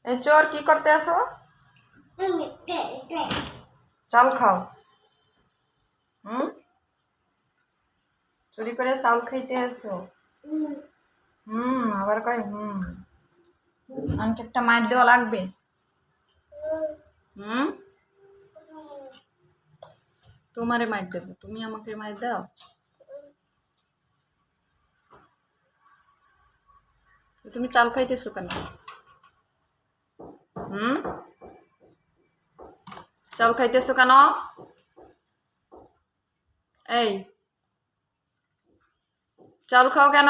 এই চোর কি করতে আসো? চাল খাও। চুরি করে চাউল খাইতে আসো? আবার কয় আমাকে একটা মার দেওয়া লাগবে। তোমারে মার দেবো, তুমি আমাকে মার দাও। তুমি চাল খাইতেছো কেন? চাল খাইতেছো কেন? এই চাল খাও কেন?